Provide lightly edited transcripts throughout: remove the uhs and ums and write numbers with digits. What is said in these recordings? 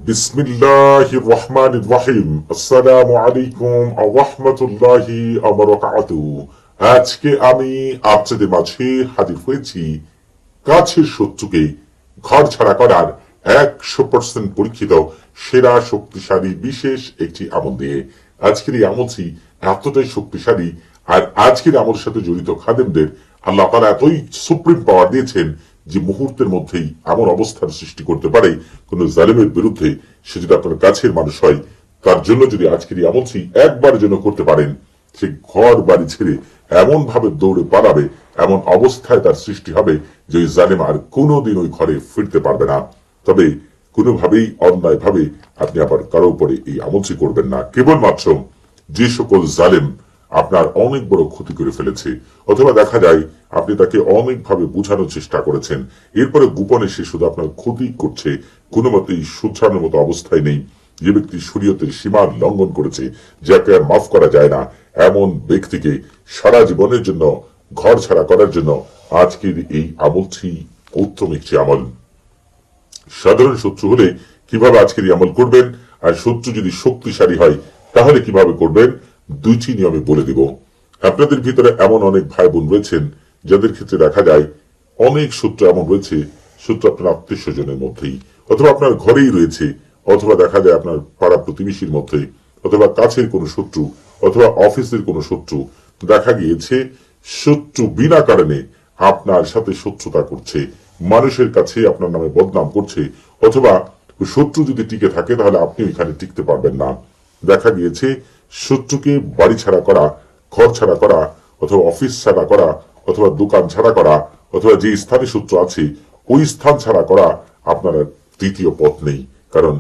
বিসমিল্লাহির রহমানির রহিম। আসসালামু আলাইকুম ওয়া রাহমাতুল্লাহি ওয়া বারাকাতুহু। আজকে আমি আপনাদের মাঝে হাজির হয়েছি কাছের শত্রুকে ঘর ছাড়া করার 100% পরীক্ষিত সেরা শক্তিশালী বিশেষ একটি আমল দিয়ে। আজকের এই আমলটি এতটাই শক্তিশালী, আর আজকের আমলের সাথে জড়িত খাদেমদের আল্লাহ তাআলা এতই সুপ্রিম পাওয়ার দিয়েছেন যে মুহূর্তের মধ্যেই এমন অবস্থার সৃষ্টি করতে পারে কোন জালেমের বিরুদ্ধে, সে যদি আপনার কাছের মানুষ হয়, তার জন্য যদি আজকের এই আমলটি একবার জন্য করতে পারেন, সে ঘর বাড়ি ছেড়ে এমন ভাবে দৌড়ে পালাবে, এমন অবস্থায় তার সৃষ্টি হবে যে ওই জালেম আর কোনোদিন ওই ঘরে ফিরতে পারবে না। তবে কোনোভাবেই অন্যায় ভাবে আপনি আবার কারো উপরে এই আমলটি করবেন না। কেবলমাত্র যে সকল জালেম আপনার অনেক বড় ক্ষতি করে ফেলেছে, অথবা দেখা যায় আপনি তাকে অনেকভাবে বোঝানোর চেষ্টা করেছেন, এরপরে গোপনে সে শুধু আপনার ক্ষতি করছে, কোনো মতেই শুধরানোর মতো অবস্থায় নেই, যে ব্যক্তি শরীয়তের সীমা লঙ্ঘন করেছে, যাকে আর মাফ করা যায় না, এমন ব্যক্তিকে সারা জীবনের জন্য ঘর ছাড়া করার জন্য আজকের এই আমলটি উত্তম একটি আমল। সাধারণ শত্রু হলে কিভাবে আজকের এই আমল করবেন, আর শত্রু যদি শক্তিশালী হয় তাহলে কিভাবে করবেন, দুইটি নিয়মে বলে দিব। আপনাদের ভিতরে এমন অনেক ভাই বোন রয়েছেন যাদের ক্ষেত্রে দেখা যায় অনেক শত্রু এমন রয়েছে, শত্রু আপনার আত্মীয় স্বজনের মধ্যেই, অথবা আপনার ঘরেই রয়েছে, অথবা দেখা যায় আপনার পাড়া প্রতিবেশীর মধ্যে, অথবা কাছের কোনো শত্রু, অথবা অফিসের কোনো শত্রু। দেখা গিয়েছে শত্রু বিনা কারণে আপনার সাথে শত্রুতা করছে, মানুষের কাছে আপনার নামে বদনাম করছে, অথবা শত্রু যদি টিকে থাকে তাহলে আপনি ওইখানে টিকতে পারবেন না। দেখা গিয়েছে শত্রুকে বাড়ি ছাড়া করা, ঘর ছাড়া করা, অথবা অফিস ছাড়া করা, অথবা দোকান ছাড়া করা, অথবা যে স্থানে শত্রু আছে ওই স্থান ছাড়া করা আপনার তৃতীয় পথ নেই। কারণ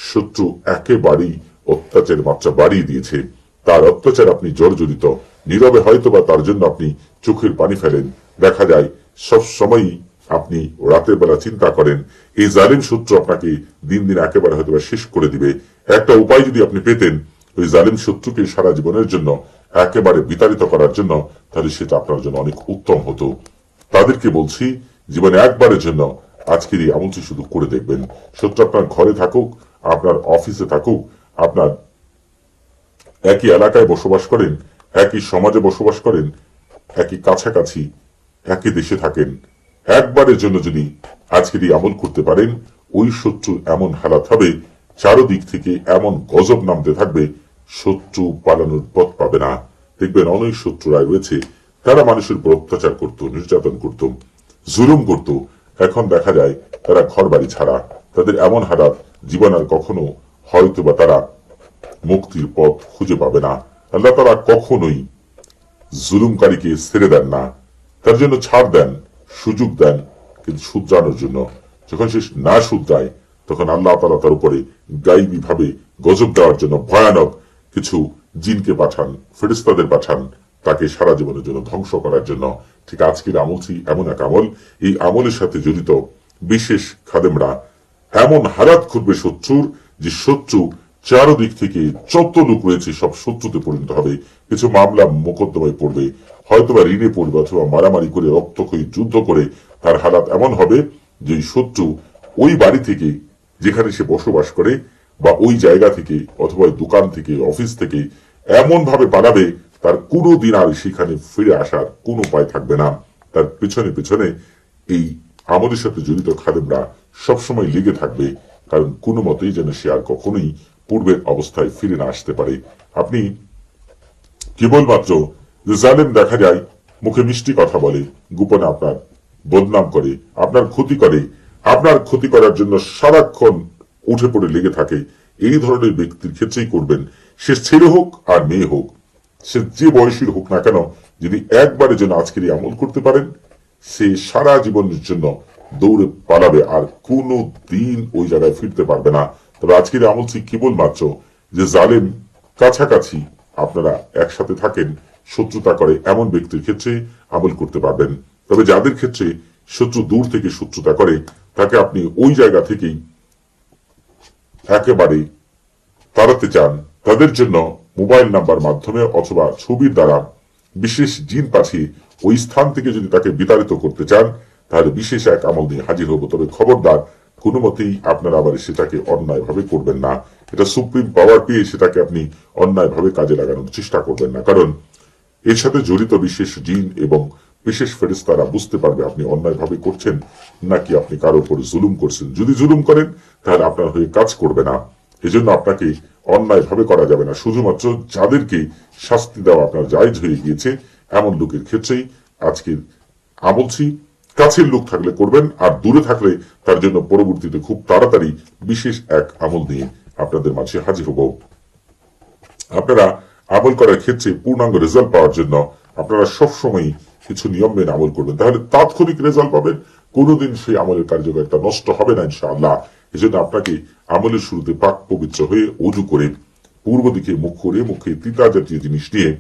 শত্রু একেবারেই অত্যাচারের মাত্রা বাড়িয়ে দিয়েছে, তার অত্যাচার আপনি জর্জরিত, নীরবে হয়তোবা তার জন্য আপনি চোখের পানি ফেলেন। দেখা যায় সব সময়ই আপনি রাতের বেলা চিন্তা করেন এই জালিম শত্রু আপনাকে দিন দিন একেবারে হয়তোবা শেষ করে দিবে। একটা উপায় যদি আপনি পেতেন ওই জালিম শত্রুকে সারা জীবনের জন্য একেবারে বিতাড়িত করার জন্য, তাহলে সেটা আপনার জন্য অনেক উত্তম হতো। তাদেরকে বলছি, জীবনে একবারের জন্য আজকের এই আমলটি শুধু করে দেখবেন। শত্রু আপনার ঘরে থাকুক, আপনার অফিসে থাকুক, আপনার একই এলাকায় বসবাস করেন, একই সমাজে বসবাস করেন, একই কাছাকাছি একই দেশে থাকেন, একবারের জন্য যদি আজকের এই আমল করতে পারেন, ওই শত্রু এমন হালাত হবে, চারদিক থেকে এমন গজব নামতে থাকবে, শত্রু পালানোর পথ পাবে না। দেখবেন অনেক শত্রুরা রয়েছে, তারা মানুষের উপর অত্যাচার করত, নির্যাতন করত, জুলুম করত, এখন দেখা যায় তারা ঘর বাড়ি ছাড়া, তাদের এমন হালাত, জীবন আর কখনো হয়তোবা তারা মুক্তির পথ খুঁজে পাবে না। আল্লাহ তাআলা কখনোই জুলুমকারীকে ছেড়ে দেন না, তার জন্য ছাড় দেন, সুযোগ দেন, কিন্তু শুধরানোর জন্য। যখন সে না শুধরায় তখন আল্লাহ তাআলা তার উপরে গায়েবী ভাবে গজব দেওয়ার জন্য ভয়ানক কিছু জিনকে পাঠান, ফেরেশতাদের পাঠান, তাকে সারা জীবনের জন্য ধ্বংস করার জন্য। ঠিক আজকের আমলটি এমন এক আমল, এই আমলের সাথে জড়িত বিশেষ খাদেমরা এমন হারাত করবে শত্রুর, যে শত্রু চারদিক থেকে যত লোক রয়েছে সব শত্রুতে পরিণত হবে। কিছু মামলা মোকদ্দমায় পড়বে, হয়তোবা ঋণে পড়বে, অথবা মারামারি করে রক্তক্ষয়ী যুদ্ধ করে তার হালাত এমন হবে যে শত্রু ওই বাড়ি থেকে যেখানে সে বসবাস করে, বা ওই জায়গা থেকে, অথবা দোকান থেকে, অফিস থেকে এমন ভাবে পালাবে তার কোনো দিন আর সেখানে ফিরে আসার কোনো উপায় থাকবে না। তার পেছনে পেছনে এই আমলের সাথে জড়িত খাদেমরা সবসময় লেগে থাকবে, কারণ কোনো মতেই যেন সে আর কখনোই পূর্বের অবস্থায় ফিরে না আসতে পারে। আপনি কেবলমাত্র জালেম দেখা যায় মুখে মিষ্টি কথা বলে, গোপনে আপনার বদনাম করে, আপনার ক্ষতি করে, আপনার ক্ষতি করার জন্য সারাক্ষণ উঠে পড়ে লেগে থাকে, এই ধরনের ব্যক্তির ক্ষেত্রেই করবেন। সে ছেলে হোক আর মেয়ে হোক, সে যে বয়সীর হোক না কেন, যদি একবারের জন্য আজকের এই আমল করতে পারেন, সে সারা জীবনের জন্য দৌড়ে পালাবে, আর কোনো দিন ওই জায়গায় ফিরতে পারবে না। তবে আজকের আমলটি কেবলমাত্র যে জালেম কাছাকাছি আপনারা একসাথে থাকেন, শত্রুতা করে এমন ব্যক্তির ক্ষেত্রে আমল করতে পারবেন। তবে যাদের ক্ষেত্রে শত্রু দূর থেকে শত্রুতা করে, তাকে আপনি ওই জায়গা থেকেই একেবারে তাড়াতে চান, তাদের জন্য মোবাইল নাম্বার মাধ্যমে অথবা ছবির দ্বারা বিশেষ জিন পাঠিয়ে ওই স্থান থেকে যদি তাকে বিতাড়িত করতে চান, তাহলে বিশেষ এক আমল নিয়ে হাজির হবো। তবে খবরদার কোনো মতেই আপনারা আবার সেটাকে অন্যায়ভাবে করবেন না। এটা সুপ্রিম পাওয়ার পেয়ে সেটাকে আপনি অন্যায়ভাবে কাজে লাগানোর চেষ্টা করবেন না, কারণ এর সাথে জড়িত বিশেষ জিন এবং বিশেষ ফেরেশতারা বুঝতে পারবে আপনি অন্যায়ভাবে করছেন নাকি আপনি কারো উপর জুলুম করছেন। যদি জুলুম করেন তাহলে আপনার হয়ে কাজ করবে না। এজন্য আপনাকে অন্যায়ভাবে করা যাবে না। শুধুমাত্র যাদেরকে শাস্তি দেওয়া আপনার জায়েজ হয়ে গিয়েছে এমন লোকের ক্ষেত্রেই আজকে বলছি, কাছের লোক থাকলে করবেন, আর দূরে থাকলে তার জন্য পরবর্তীতে খুব তাড়াতাড়ি বিশেষ এক আমল নিয়ে আপনাদের মাঝে হাজির হব। আপনারা আমল করার ক্ষেত্রে পূর্ণাঙ্গ রেজাল্ট পাওয়ার জন্য আপনারা সবসময় কিছু নিয়ম মেনে আমল করবেন, তাহলে তাৎক্ষণিক রেজাল্ট পাবেন। কোনোদিন সেই আমলের কার্যকারিতা নষ্ট হবে না ইনশাআল্লাহ। এই জন্য আপনাকে আমলের শুরুতে পাক পবিত্র হয়ে ওযু করে পূর্ব দিকে মুখ করে মুখে তিতা জাতীয় জিনিস নিয়ে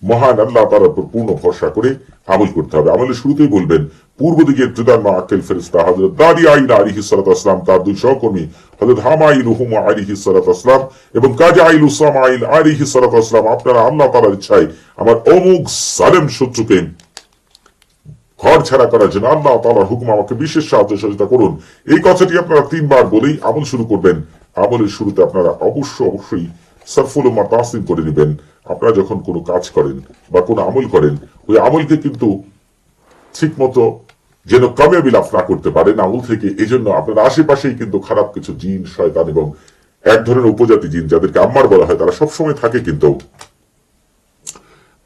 মহান আল্লাহ তাআলার উপর পূর্ণ ভরসা করে আমল করতে হবে। আমলের শুরুতেই বলবেন পূর্ব দিকে জুদান আকেল ফেরেশতা হযরত দারিয়াইন আলাইহিস সালাতু ওয়াস সালাম, তার দুই সহকর্মী হযরত হামাইল হুমা আলাইহিস সালাতু ওয়াস সালাম এবং কাজাইল সামাইল আলাইহিস সালাতু ওয়াস সালাম, আপনারা আল্লাহ তাআলার ইচ্ছায় আমার অমুক জালেম শত্রুকে ঘর ছাড়া করার জন্য আল্লাহ তাআলার হুকুম আমাকে বিশেষ সাহায্য সহযোগিতা করুন। এই কথাটি আপনারা 3 বার বলেই আমল শুরু করবেন। আমলের শুরুতে আপনারা অবশ্যই সারফুল উম্মাহ তাসলিম করে নেবেন। আপনারা যখন কোনো কাজ করেন বা কোনো আমল করেন, ওই আমলকে কিন্তু ঠিক মতো যেন কামিয়াবি লাভ না করতে পারেন আমল থেকে। এই জন্য আপনার আশেপাশেই কিন্তু খারাপ কিছু জিন, শয়তান এবং এক ধরনের উপজাতি জিন যাদেরকে আম্মার বলা হয়, তারা সবসময় থাকে, কিন্তু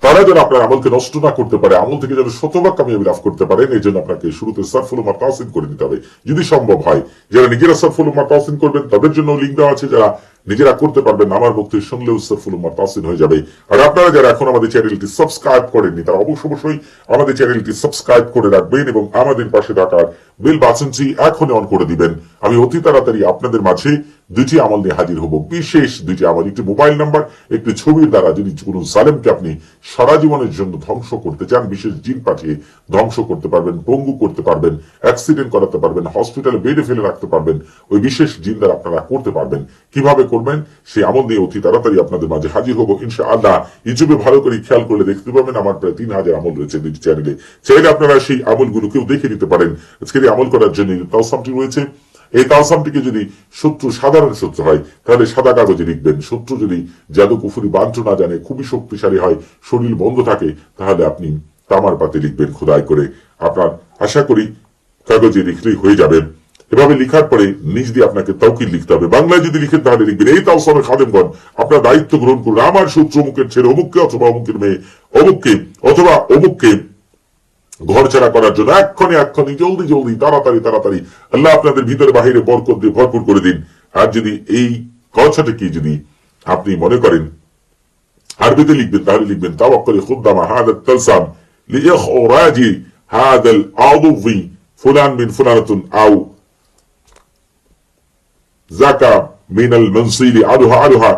তারা যেন আপনার আমলকে নষ্ট না করতে পারে, আমল থেকে যেন শতভাগ কামিয়াবি লাভ করতে পারেন, এই জন্য আপনাকে শুরুতে সারফুল উম্মাহ তাসলিম করে নিতে হবে যদি সম্ভব হয়। যারা নিজেরা সারফুল উম্মাহ তাসলিম করবেন তাদের জন্য লিঙ্ক দেওয়া আছে, যারা নিজেরা করতে পারবেন আমার মুখ থেকে শুনলেও সারফুল উম্মাহ তাসলিম হয়ে যাবে। আর আপনারা যারা এখন আমাদের চ্যানেলটি সাবস্ক্রাইব করেননি তারা অবশ্যই আমাদের চ্যানেলটি সাবস্ক্রাইব করে রাখবেন এবং আমাদের পাশে থাকার বেল বাটনটি এখনই অন করে দিবেন। আমি অতি তাড়াতাড়ি আপনাদের মাঝে 2টি আমল নিয়ে হাজির হব, বিশেষ 2টি আমল। একটি মোবাইল নাম্বার, একটি ছবির দ্বারা যদি কোনো জালেমকে আপনি সারা জীবনের জন্য ধ্বংস করতে চান, বিশেষ জিন পাঠিয়ে ধ্বংস করতে পারবেন, পঙ্গু করতে পারবেন, অ্যাক্সিডেন্ট করাতে পারবেন, হসপিটালে বেডে ফেলে রাখতে পারবেন, ওই বিশেষ জিন দ্বারা আপনারা করতে পারবেন। কিভাবে করবেন সেই আমল নিয়ে অতি তাড়াতাড়ি আপনাদের মাঝে হাজির হব ইনশাআল্লাহ। ইউটিউবে ভালো করে খেয়াল করলে দেখতে পাবেন আমার প্রায় 3000 আমল রয়েছে দুটি চ্যানেলে। চাইলে আপনারা সেই আমলগুলোকেও দেখে নিতে পারেন। আজকের এই আমল করার জন্য তাওসামটি রয়েছে। এই তাওসামটিকে যদি শত্রু সাধারণ শত্রু হয় তাহলে সাদা কাগজে লিখবেন। শত্রু যদি জাদু কুফরি বান্ত্র না জানে, খুবই শক্তিশালী হয়, শরীর বন্ধ থাকে, তাহলে আপনি তামার পাতে লিখবেন খোদাই করে। আপনার আশা করি কাগজে লিখলেই হয়ে যাবে। এভাবে লিখার পরে নিজ দিয়ে আপনাকে তাওকিল লিখতে হবে। বাংলায় যদি লিখেন তাহলে লিখবেন এই তাওসামের খাদেমগণ আপনার দায়িত্ব গ্রহণ করুন। আমার শত্রু অমুকের ছেলে অমুককে অথবা অমুকের মেয়ে অমুককে অথবা অমুককে ঘর ছাড়া করার জন্য এক্ষণি জলদি তাড়াতাড়ি আল্লাহ আপনাদের ভিতরে বাহিরে বরকত দিয়ে ভরপুর করে দিন। আর যদি এই কথাটাকে যদি আপনি মনে করেন আরবিতে লিখবেন তাহলে লিখবেন তাওয়াক্কুল খুদ্দামা হাদা তালসাম লিইখরাজি হাদাল আদুবি ফুলান মিন ফুলানাতুন আও জাকা মিনাল মানসিলি আলুহা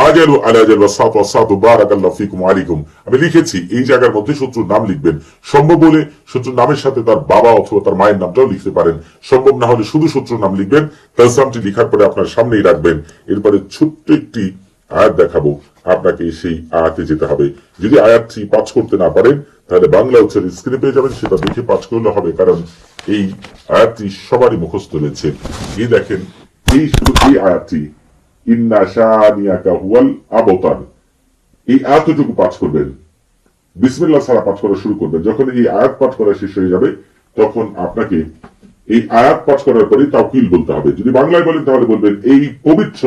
আজালু আলাজাল ওয়াসাতু বারাকাল্লাহু ফিকুম ওয়া আলাইকুম। আমি লিখেছি এই জায়গার মধ্যে শত্রুর নাম লিখবেন। সম্ভব হলে শত্রুর নামের সাথে তার বাবা অথবা তার মায়ের নামটাও লিখতে পারেন। সম্ভব না হলে শুধু শত্রুর নাম লিখবেন। তালসামটি লিখার পরে আপনার সামনেই রাখবেন। এরপরে ছোট্ট একটি আয়াত দেখাবো, আপনাকে সেই আয়াতে যেতে হবে। যদি আয়াতটি পাঠ করতে না পারেন তাহলে বাংলা উচ্চারণ স্ক্রিনে পেয়ে যাবেন, সেটা দেখে পাঠ করলে হবে, কারণ এই আয়াতটি সবারই মুখস্থ রয়েছে। এই দেখেন, এই শুধু এই আয়াতটি ইন্না শানিয়াকা হুয়াল আবতার, এই আয়াতটুকু পাঠ করবেন। বিসমিল্লাহ ছাড়া পাঠ করা শুরু করবেন। যখন এই আয়াত পাঠ করা শেষ হয়ে যাবে তখন আপনাকে এই আয়াত পাঠ করার পরে তাওকিল বলতে হবে। যদি বাংলায় বলেন তাহলে বলবেন এই পবিত্র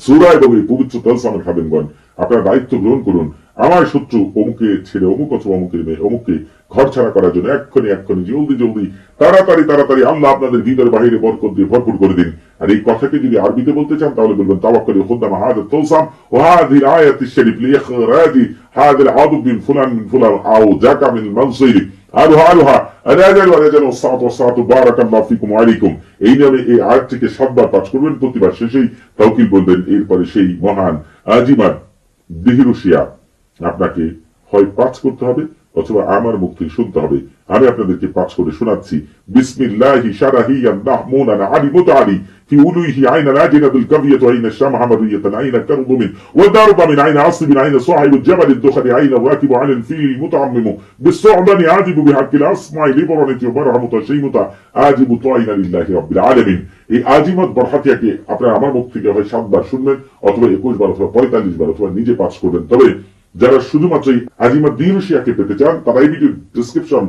সূরা এবং এই পবিত্র তালসামের খাদেমগণ আপনার দায়িত্ব গ্রহণ করুন। আমার শত্রু অমুকের ছেলে অমুক অথবা অমুকের মেয়ে অমুককে ঘর ছাড়া করার জন্য এক্ষণি জলদি তাড়াতাড়ি আল্লাহ আপনাদের ভিতরে বাহিরে বরকত দিয়ে ভরপুর করে দিন। আর এই কথাকে যদি আরবিতে বলতে চান তাহলে বলবেন তাওয়াক্কুল খুদ্দামা হাদা তালসাম ওয়া হাযিহিল আয়াতি শরীফ লিইখরাজি হাযাল আদব মিন ফুলান আও জাকা মিন মানসিরি আলুহা আলাজাল ওয়াসাতু বারাকাল্লাহু ফিকুম ওয়া আলাইকুম। এই নামে এই আয়াতটিকে 7 বার পাঠ করবেন। প্রতিবার শেষেই তাওকিল বলবেন। এরপরে সেই মহান আজিমাত দিহিরুশিয়া আপনাকে হয় পাঠ করতে হবে অথবা আমার মুখ থেকে শুনতে হবে। আমি আপনাদেরকে পাঠ করে শোনাচ্ছি। বিসমিল্লাহি শারাহিয়ান নাহমুনান আলী মুতাআলি في أولوه عين العاجنة الكافية عين الشمع مرية عين كرب من والدارب من عين عصب عين صاحب الجبل الدخل عين الراكب عن الفيل المتعمم بالثعبان عاجب بحق الأسمع لبرنة وبرهم تشيمة عاجب طائن لله رب العالمين। এই আজিমত বরহাতিয়াকে আপনারা আমার মুখ থেকে হয় 7 বার শুনবেন অথবা 21 বার অথবা 45 বার অথবা নিজে পাঠ করবেন। তবে যারা শুধুমাত্র এই আজিমত দিনুশিয়াকে পেতে চান তারা এই ভিডিও ডেসক্রিপশন